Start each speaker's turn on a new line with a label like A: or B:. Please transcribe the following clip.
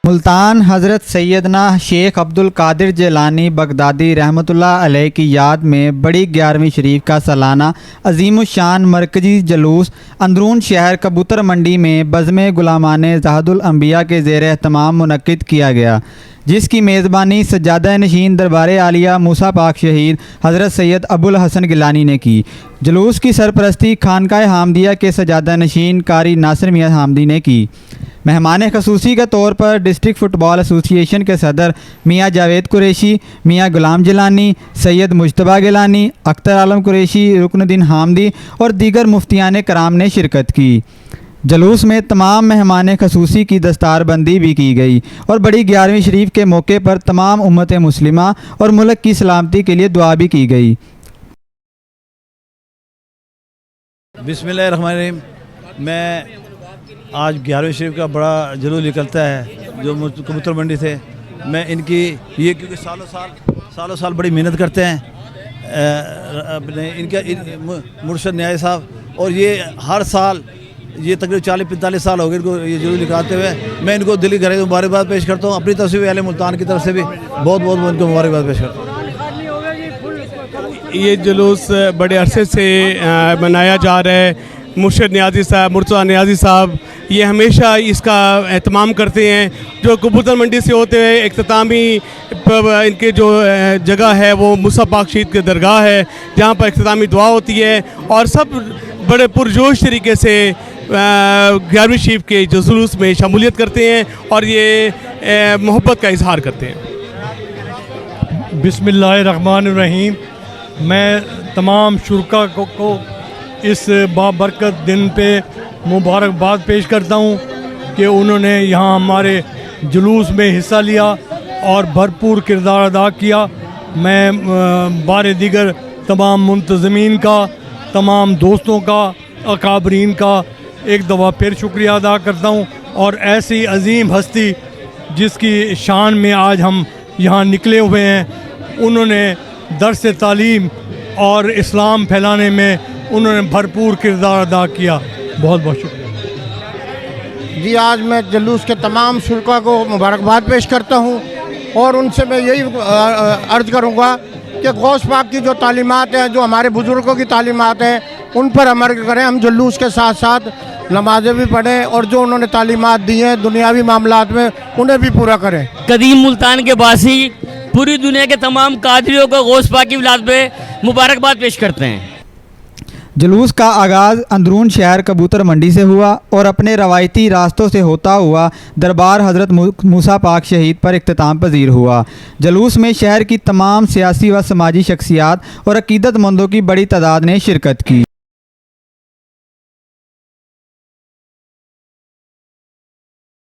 A: मुल्तान हज़रत सैयदना शेख अब्दुल कादिर जिलानी बगदादी रहमतुल्लाह अलैह की याद में बड़ी 11वीं शरीफ का सालाना अजीमुशान मरकजी जलूस अंदरून शहर कबूतर मंडी में बज़्म गुलामाने ज़ाहदुल अंबिया के ज़ेर एहतमाम मुनक्किद किया गया, जिसकी मेज़बानी सज्जादा नशीन दरबार आलिया मूसा पाक शहीद हज़रत सैयद अबुल हसन गिलानी ने की। जुलूस की सरपरस्ती खानकाए हामदिया के सज्जादा नशीन कारी नासिर मियाँ हामदी ने की। मेहमान खसूसी के तौर पर डिस्ट्रिक्ट फ़ुटबॉल एसोसिएशन के सदर मियाँ जावेद कुरैशी, मियाँ गुलाम जिलानी, सैयद मुजतबा गिलानी, अख्तर आलम कुरैशी, रुकनुद्दीन हामदी और दीगर मुफ्तियान कराम ने शिरकत की। जलूस में तमाम मेहमान खसूसी की दस्तारबंदी भी की गई और बड़ी 11वीं शरीफ के मौके पर तमाम उम्मत मुस्लिमा और मुल्क की सलामती के लिए दुआ भी की गई।
B: बिस्मिल्लाहिर्रहमानिर्रहीम। मैं आज 11वीं शरीफ का बड़ा जुलूस निकलता है जो कबूतर मंडी से। मैं इनकी ये क्योंकि सालों साल बड़ी मेहनत करते हैं अपने इनका मुर्शद न्याय साहब, और ये हर साल ये तकरीबन 40-45 साल हो गए इनको ये जुलूस निकालते हुए। मैं इनको दिली घर मुबारकबाद पेश करता हूँ, अपनी तरफ से भी अहले मुल्तान की तरफ से भी बहुत बहुत इनको मुबारकबाद पेश करता हूँ।
C: ये जुलूस बड़े अरसे से मनाया जा रहा है। मुर्शद न्याजी साहब, मुर्तज़ा न्याजी साहब ये हमेशा इसका एहतमाम करते हैं। जो कबूतर मंडी से होते हुए इख्तितामी इनके जो जगह है वो मूसा पाक शहीद की दरगाह है, जहाँ पर इख्तितामी दुआ होती है और सब बड़े पुरजोश तरीके से 11वीं शरीफ के जुलूस में शमूलियत करते हैं और ये मोहब्बत का इजहार करते हैं।
D: बिस्मिल्लाहिर्रहमानिर्रहीम। मैं तमाम शुरका को इस बाबरकत दिन पे मुबारकबाद पेश करता हूँ कि उन्होंने यहाँ हमारे जुलूस में हिस्सा लिया और भरपूर किरदार अदा किया। मैं बारे दीगर तमाम मुंतज़मीन का, तमाम दोस्तों का, अकाबरीन का एक दफ़ा फिर शुक्रिया अदा करता हूँ। और ऐसी अजीम हस्ती जिसकी शान में आज हम यहाँ निकले हुए हैं, उन्होंने दर्स तालीम और इस्लाम फैलाने में उन्होंने भरपूर किरदार अदा किया। बहुत बहुत शुक्रिया
E: जी। आज मैं जुलूस के तमाम शुरका को मुबारकबाद पेश करता हूँ और उनसे मैं यही अर्ज़ करूँगा कि गौस पाक की जो तालीमात हैं, जो हमारे बुज़ुर्गों की तालीमात हैं, उन पर अमल करें। हम जुलूस के साथ साथ नमाज़ें भी पढ़ें और जो उन्होंने तालीमात दी हैं दुनियावी मामलात में उन्हें भी पूरा करें।
F: कदीम मुल्तान के बासी पूरी दुनिया के तमाम कादरियों को गौस पाक की विलादत पे मुबारकबाद पेश करते हैं।
A: जुलूस का आगाज़ अंदरून शहर कबूतर मंडी से हुआ और अपने रवायती रास्तों से होता हुआ दरबार हज़रत मूसा पाक शहीद पर इख्तिताम पजीर हुआ। जुलूस में शहर की तमाम सियासी व समाजी शख्सियात और अकीदतमंदों की बड़ी तादाद ने शिरकत की।